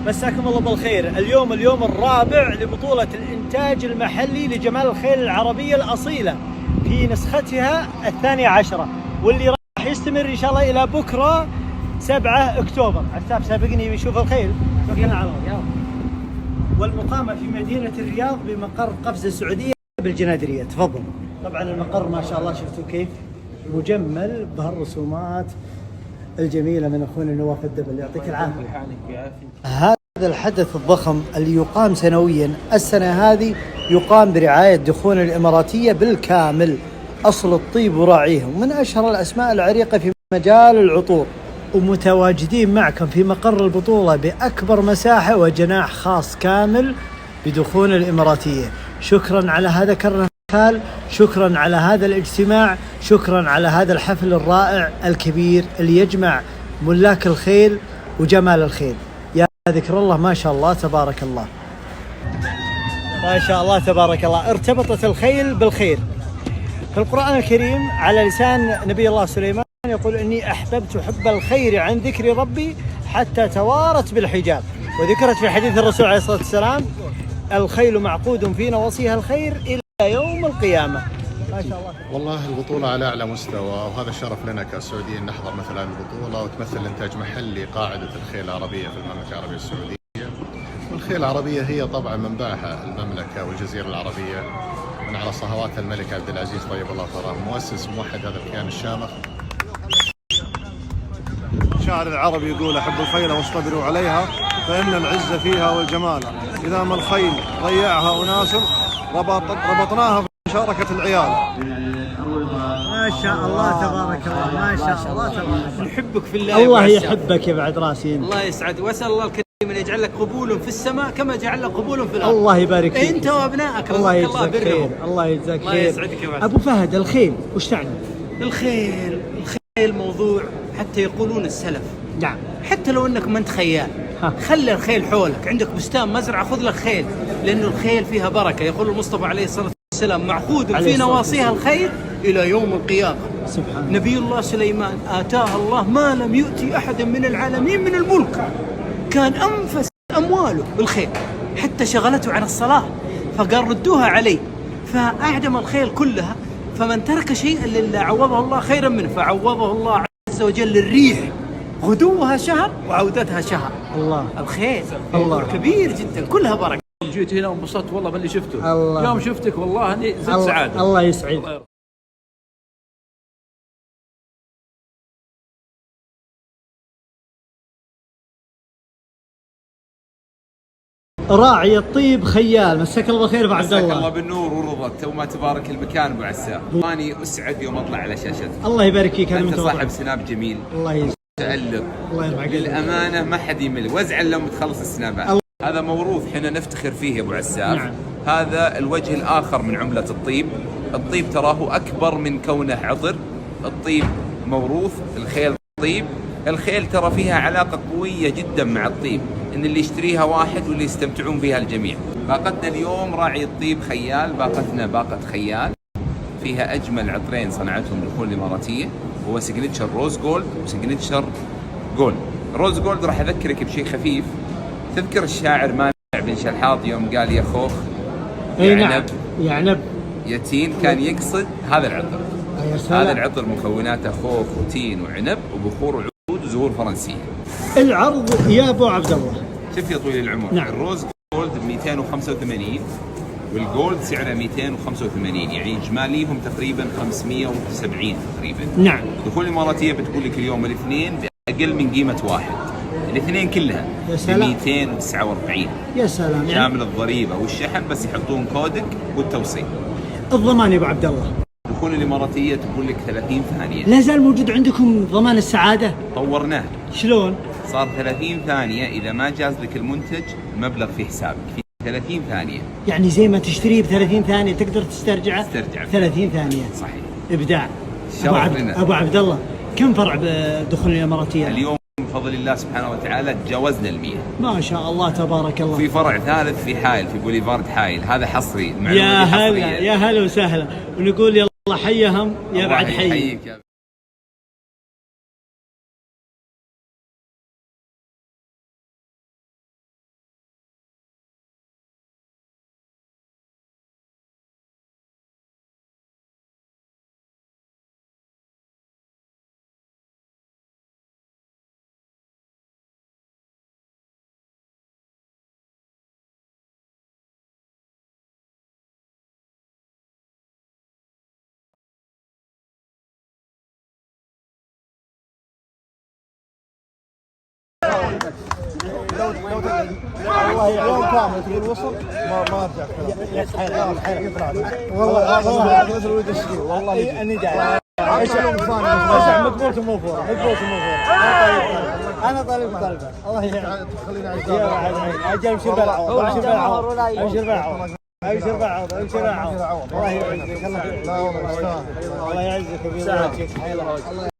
مساكم الله بالخير. اليوم الرابع لبطولة الإنتاج المحلي لجمال الخيل العربية الأصيلة في نسختها 12، واللي راح يستمر إن شاء الله إلى بكرة 7 أكتوبر. عساف سابقني بيشوف الخيل. والمقامة في مدينة الرياض بمقر قفز السعودية بالجنادرية. تفضل. طبعا المقر ما شاء الله شفتوا كيف مجمل بهالرسومات الجميلة من أخونا نواف الدبل، يعطيك العافية. هذا الحدث الضخم اللي يقام سنويا، السنة هذه يقام برعاية دخون الإماراتية بالكامل، أصل الطيب وراعيهم، من أشهر الأسماء العريقة في مجال العطور، ومتواجدين معكم في مقر البطولة بأكبر مساحة وجناح خاص كامل بدخون الإماراتية. شكرا على هذا كرم الخال، شكرا على هذا الاجتماع، شكرا على هذا الحفل الرائع الكبير اللي يجمع ملاك الخيل وجمال الخيل. يا ذكر الله ما شاء الله تبارك الله، ما شاء الله تبارك الله. ارتبطت الخيل بالخير. في القرآن الكريم على لسان نبي الله سليمان يقول إني أحببت حب الخير عن ذكر ربي حتى توارت بالحجاب. وذكرت في حديث الرسول عليه الصلاة والسلام الخيل معقود في نواصيها الخير إلى يوم القيامة. ما شاء الله. والله البطولة على أعلى مستوى، وهذا شرف لنا كسعوديين نحضر مثل هذه البطولة وتمثل إنتاج محلي قاعدة الخيل العربية في المملكة العربية السعودية. والخيل العربية هي طبعا منبعها المملكة والجزيرة العربية، من على صهوات الملك عبد العزيز طيب الله ثراه، مؤسس موحد هذا الكيان الشامخ. الشاعر العربي يقول: أحب الخيل واصطبروا عليها فإن العز فيها والجمال، إذا ما الخيل ضيعها أناس ربطناها في مشاركة العيال. ما شاء الله تبارك الله، ما شاء الله تبارك الله. نحبك في الله. الله يحبك يا بعد راسي. الله يسعد، واسال الله الكريم ان يجعل لك قبول في السماء كما جعل لك قبول في الارض. الله يبارك فيك انت وابنائك، الله يجزاك خير. الله يجزاك خير. الله يسعدك يا بعد. ابو فهد، الخيل وش تعني؟ الخيل موضوع حتى يقولون السلف. نعم. حتى لو انك ما انت خيال، خلي الخيل حولك، عندك بستان مزرعه خذ لك خيل، لانه الخيل فيها بركه. يقول المصطفى عليه الصلاه والسلام: معقود في نواصيها الخير الى يوم القيامه. سبحان. نبي الله سليمان آتاه الله ما لم يؤتي احدا من العالمين من الملك، كان انفس امواله الخيل، حتى شغلته عن الصلاه، فقال ردوها علي، فاعدم الخيل كلها. فمن ترك شيئا لله عوضه الله خيرا منه، فعوضه الله عز وجل الريح، غدوها شهر وعودتها شهر. الله. الخيل الله كبير جدا، كلها بركه. جيت هنا وانبسطت والله باللي شفته. الله. يوم شفتك والله اني زدت سعاده. الله يسعد. راعي الطيب خيال، مساك الله بالخير ابو عبد الله. مساك الله بالنور والرضا، تو ما تبارك المكان ابو عساف. اني اسعد يوم اطلع على شاشتك. الله يبارك فيك. انت صاحب سناب جميل، الله يجزاك، متألق، الله يرفع قدرك. للامانه ما حد يمل، وازعل لو تخلص السنابات. هذا موروث احنا نفتخر فيه يا ابو عساف. نعم. هذا الوجه الاخر من عمله الطيب. الطيب تراه اكبر من كونه عطر. الطيب موروث، الخيل طيب. الخيل ترى فيها علاقه قويه جدا مع الطيب، ان اللي يشتريها واحد واللي يستمتعون بها الجميع. باقتنا اليوم راعي الطيب خيال، باقتنا باقه خيال فيها اجمل عطرين صنعتهم دخول الاماراتيه، هو سيجنتشر روز جولد وسيجنتشر جولد. روز جولد راح اذكرك بشيء خفيف. تذكر الشاعر مانع بن شلحاط يوم قال يا خوخ يا عنب يا تين، كان يقصد هذا العطر. هذا العطر مكوناته خوخ وتين وعنب وبخور وعود وزهور فرنسيه. العرض يا ابو عبد الله. شوف يا طويل العمر. نعم. الروز جولد ب 285 والجولد سعره 285، يعني اجماليهم تقريبا 570 تقريبا. نعم. دخول الاماراتيه بتقول لك اليوم الاثنين باقل من قيمه واحد، الاثنين كلها ب 249. يا سلام. شامل الضريبه والشحن، بس يحطون كودك والتوصيل. الضمان يا ابو عبد الله. دخول الاماراتيه تقول لك 30 ثانيه. لا زال موجود عندكم ضمان السعاده؟ طورناه. شلون؟ صار 30 ثانيه، اذا ما جاز لك المنتج المبلغ في حسابك في 30 ثانيه. يعني زي ما تشتريه ب 30 ثانيه تقدر تسترجعه؟ 30 ثانيه. صحيح. ابداع. ابو عبد الله، كم فرع بدخول الاماراتيه اليوم؟ بفضل الله سبحانه وتعالى تجاوزنا ال100. ما شاء الله تبارك الله. في فرع ثالث في حائل، في بوليفارد حائل، هذا حصري. يا هلا يا هلا وسهلا، ونقول يلا حيهم يا بعد حي. والله يوم كامل تقول وصل ما ارجع والله مثل ولد الشيء والله اني داعي مقبولته مو فورة انا طالب طالبه الله يعين خلينا اجل ابشر بالعوض ابشر بالعوض الله يعزك الله يعزك